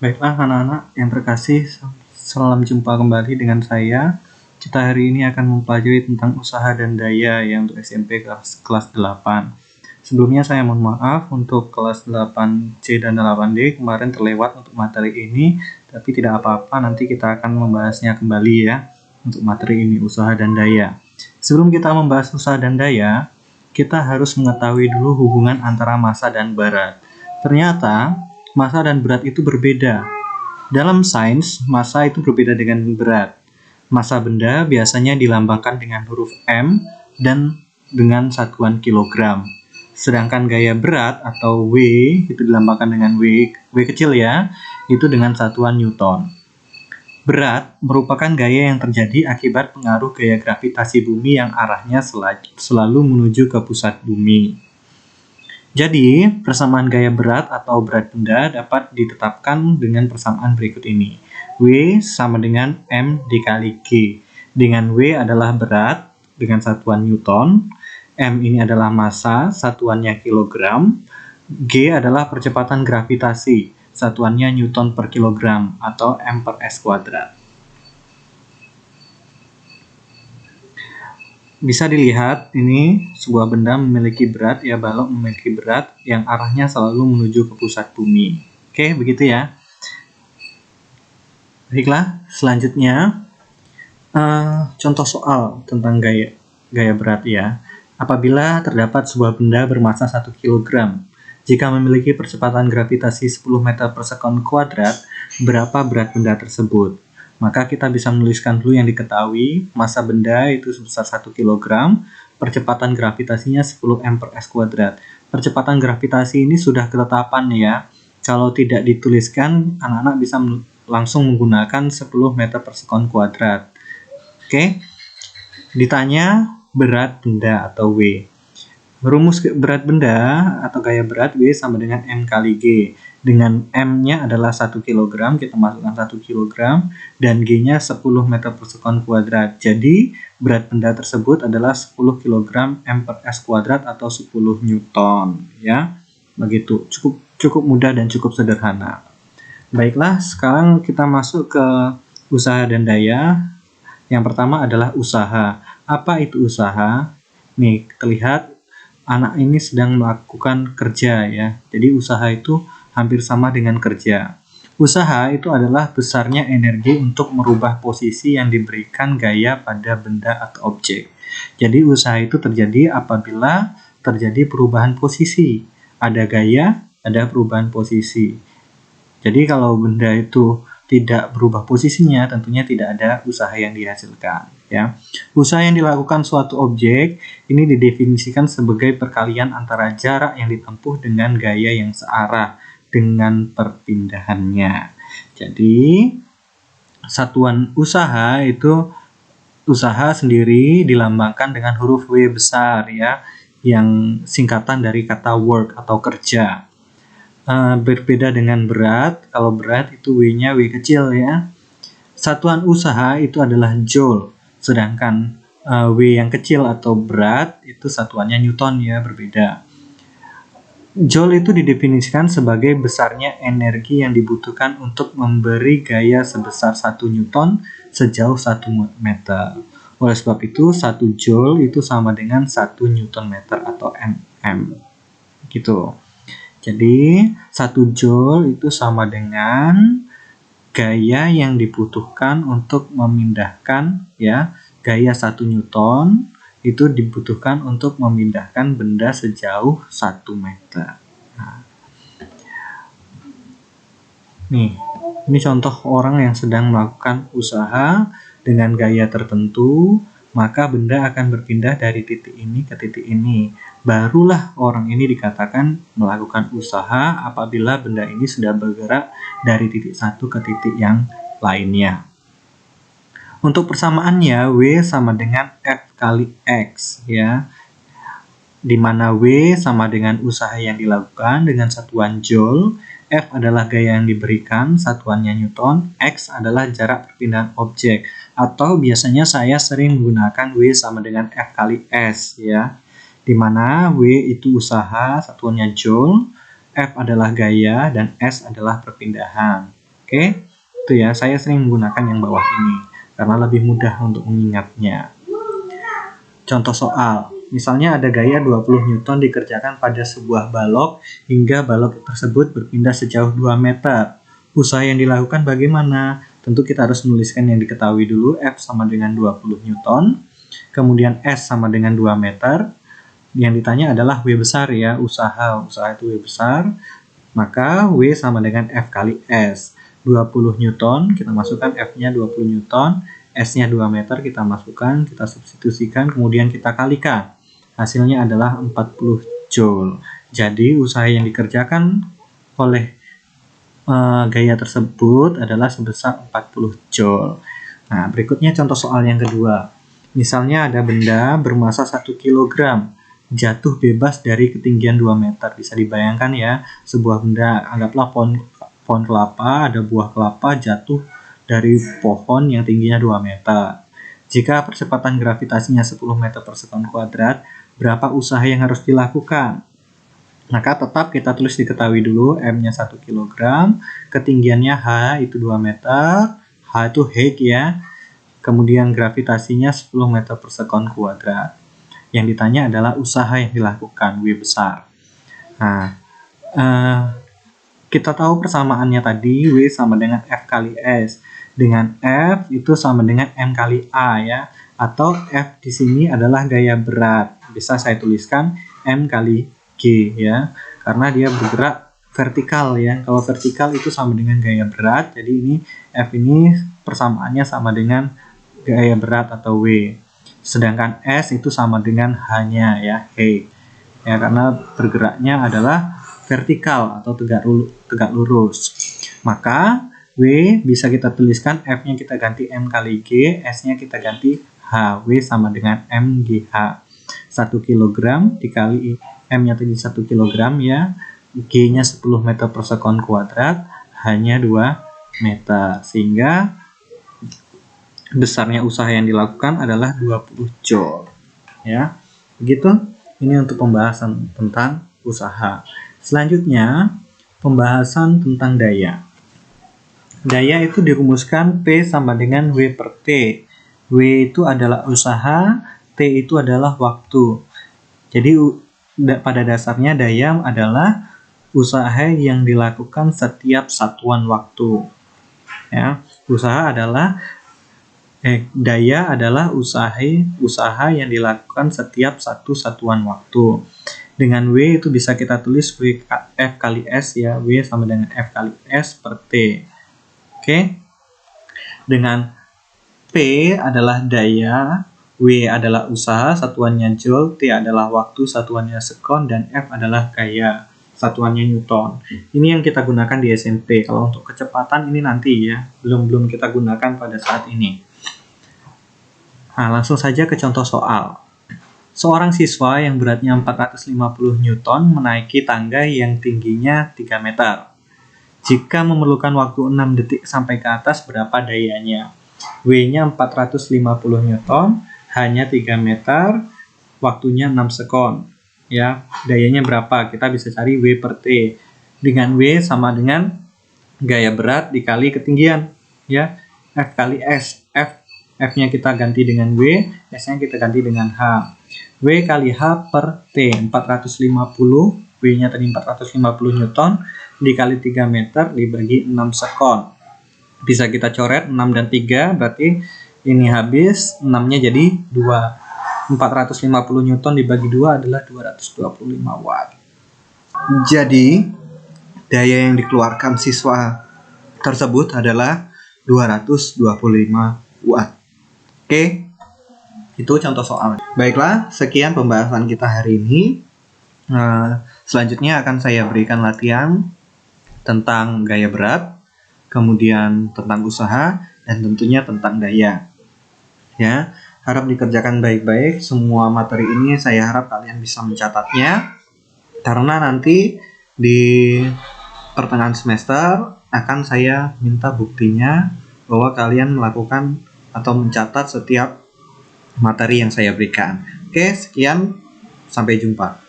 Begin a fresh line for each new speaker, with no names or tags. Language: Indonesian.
Baiklah anak-anak yang terkasih, selamat jumpa kembali dengan saya. Kita hari ini akan mempelajari tentang usaha dan daya ya untuk SMP kelas 8. Sebelumnya saya mohon maaf untuk kelas 8C dan 8D kemarin terlewat untuk materi ini, tapi tidak apa-apa, nanti kita akan membahasnya kembali ya untuk materi ini, usaha dan daya. Sebelum kita membahas usaha dan daya, kita harus mengetahui dulu hubungan antara massa dan berat. Ternyata massa dan berat itu berbeda. Dalam sains, massa itu berbeda dengan berat. Massa benda biasanya dilambangkan dengan huruf M dan dengan satuan kilogram. Sedangkan gaya berat atau W itu dilambangkan dengan W kecil ya, itu dengan satuan Newton. Berat merupakan gaya yang terjadi akibat pengaruh gaya gravitasi bumi yang arahnya selalu menuju ke pusat bumi. Jadi, persamaan gaya berat atau berat benda dapat ditetapkan dengan persamaan berikut ini. W sama dengan M dikali G. Dengan W adalah berat dengan satuan Newton, M ini adalah massa, satuannya kilogram, G adalah percepatan gravitasi, satuannya Newton per kilogram atau M per S kuadrat. Bisa dilihat ini sebuah benda memiliki berat, ya balok memiliki berat yang arahnya selalu menuju ke pusat bumi. Oke, begitu ya. Baiklah, selanjutnya contoh soal tentang gaya berat ya. Apabila terdapat sebuah benda bermassa 1 kg, jika memiliki percepatan gravitasi 10 meter per sekon kuadrat, berapa berat benda tersebut? Maka kita bisa menuliskan dulu yang diketahui, massa benda itu sebesar 1 kg, percepatan gravitasinya 10 m per s kuadrat. Percepatan gravitasi ini sudah ketetapan ya. Kalau tidak dituliskan, anak-anak bisa langsung menggunakan 10 meter per sekon kuadrat. Oke. Ditanya berat benda atau W. Rumus berat benda atau gaya berat W sama dengan M kali G. Dengan M-nya adalah 1 kg, kita masukkan 1 kg, dan G-nya 10 meter per sekon kuadrat. Jadi, berat benda tersebut adalah 10 kg M per S kuadrat atau 10 Newton. Ya, begitu. Cukup mudah dan cukup sederhana. Baiklah, sekarang kita masuk ke usaha dan daya. Yang pertama adalah usaha. Apa itu usaha? Nih, terlihat anak ini sedang melakukan kerja ya. Jadi usaha itu hampir sama dengan kerja. Usaha itu adalah besarnya energi untuk merubah posisi yang diberikan gaya pada benda atau objek. Jadi usaha itu terjadi apabila terjadi perubahan posisi. Ada gaya, ada perubahan posisi. Jadi kalau benda itu tidak berubah posisinya, tentunya tidak ada usaha yang dihasilkan. Ya. Usaha yang dilakukan suatu objek ini didefinisikan sebagai perkalian antara jarak yang ditempuh dengan gaya yang searah dengan perpindahannya. Jadi satuan usaha itu usaha sendiri dilambangkan dengan huruf W besar ya, yang singkatan dari kata work atau kerja. Berbeda dengan berat, kalau berat itu W-nya W kecil ya. Satuan usaha itu adalah joule, sedangkan W yang kecil atau berat itu satuannya Newton ya, berbeda. Joule itu didefinisikan sebagai besarnya energi yang dibutuhkan untuk memberi gaya sebesar 1 Newton sejauh 1 meter. Oleh sebab itu, 1 Joule itu sama dengan 1 Newton meter atau Nm. Gitu. Jadi, 1 Joule itu sama dengan gaya yang dibutuhkan untuk memindahkan ya, gaya 1 Newton itu dibutuhkan untuk memindahkan benda sejauh 1 meter. Nah. Nih, ini contoh orang yang sedang melakukan usaha dengan gaya tertentu, maka benda akan berpindah dari titik ini ke titik ini. Barulah orang ini dikatakan melakukan usaha apabila benda ini sudah bergerak dari titik satu ke titik yang lainnya. Untuk persamaannya, W sama dengan F kali X ya, di mana W sama dengan usaha yang dilakukan dengan satuan Joule, F adalah gaya yang diberikan, satuannya Newton, X adalah jarak perpindahan objek, atau biasanya saya sering menggunakan W sama dengan F kali S ya, di mana W itu usaha, satuannya Joule, F adalah gaya, dan S adalah perpindahan. Oke, itu ya, saya sering menggunakan yang bawah ini karena lebih mudah untuk mengingatnya. Contoh soal, misalnya ada gaya 20 Newton dikerjakan pada sebuah balok hingga balok tersebut berpindah sejauh 2 meter. Usaha yang dilakukan bagaimana? Tentu kita harus menuliskan yang diketahui dulu, F sama dengan 20 Newton, kemudian S sama dengan 2 meter. Yang ditanya adalah W besar ya, usaha itu W besar, maka W sama dengan F kali S. 20 Newton, kita masukkan F-nya 20 Newton, S-nya 2 meter, kita masukkan, kita substitusikan, kemudian kita kalikan. Hasilnya adalah 40 Joule. Jadi usaha yang dikerjakan oleh gaya tersebut adalah sebesar 40 Joule. Nah, berikutnya contoh soal yang kedua. Misalnya ada benda bermasa 1 kg jatuh bebas dari ketinggian 2 meter. Bisa dibayangkan ya, sebuah benda, anggaplah pohon kelapa, ada buah kelapa jatuh dari pohon yang tingginya 2 meter. Jika percepatan gravitasinya 10 meter per sekon kuadrat, berapa usaha yang harus dilakukan? Maka tetap kita tulis diketahui dulu, M-nya 1 kg, ketinggiannya H itu 2 meter, H itu Hg ya, kemudian gravitasinya 10 meter per sekon kuadrat. Yang ditanya adalah usaha yang dilakukan, W besar. Nah, kita tahu persamaannya tadi, W sama dengan F kali S. Dengan F itu sama dengan M kali A ya. Atau F di sini adalah gaya berat. Bisa saya tuliskan M kali G ya. Karena dia bergerak vertikal ya. Kalau vertikal itu sama dengan gaya berat. Jadi ini F ini persamaannya sama dengan gaya berat atau W. Sedangkan S itu sama dengan H-nya ya, H. Ya, karena bergeraknya adalah vertikal atau tegak lurus. Maka W bisa kita tuliskan, F-nya kita ganti M kali G, S-nya kita ganti H. W sama dengan MGH. 1 kg dikali M-nya tadi 1 kg ya, G-nya 10 meter per sekon kuadrat, H-nya 2 meter. Sehingga besarnya usaha yang dilakukan adalah 20 Joule. Ya, begitu. Ini untuk pembahasan tentang usaha. Selanjutnya, pembahasan tentang daya. Daya itu dirumuskan P sama dengan W per T. W itu adalah usaha, T itu adalah waktu. Jadi pada dasarnya daya adalah usaha yang dilakukan setiap satuan waktu. Ya, daya adalah usaha yang dilakukan setiap satu satuan waktu. Dengan W itu bisa kita tulis F kali S ya, W sama dengan F kali S per T. Oke. Dengan P adalah daya, W adalah usaha, satuannya Joule, T adalah waktu, satuannya sekon, dan F adalah gaya, satuannya Newton. Ini yang kita gunakan di SMP. Kalau untuk kecepatan ini nanti ya, belum kita gunakan pada saat ini. Nah, langsung saja ke contoh soal. Seorang siswa yang beratnya 450 Newton menaiki tangga yang tingginya 3 meter. Jika memerlukan waktu 6 detik sampai ke atas, berapa dayanya? W-nya 450 Newton, H-nya 3 meter, waktunya 6 sekon. Ya, dayanya berapa? Kita bisa cari W per T. Dengan W sama dengan gaya berat dikali ketinggian. Ya, F kali S. F-nya kita ganti dengan W, S-nya kita ganti dengan H. W kali H per T, 450, W-nya tadi 450 Newton, dikali 3 meter, dibagi 6 sekon. Bisa kita coret 6 dan 3, berarti ini habis, 6-nya jadi 2. 450 Newton dibagi 2 adalah 225 watt. Jadi, daya yang dikeluarkan siswa tersebut adalah 225 watt. Oke, itu contoh soal. Baiklah, sekian pembahasan kita hari ini. Selanjutnya akan saya berikan latihan tentang gaya berat, kemudian tentang usaha, dan tentunya tentang daya. Ya, harap dikerjakan baik-baik. Semua materi ini saya harap kalian bisa mencatatnya, karena nanti di pertengahan semester akan saya minta buktinya bahwa kalian melakukan atau mencatat setiap materi yang saya berikan. Oke, sekian. Sampai jumpa.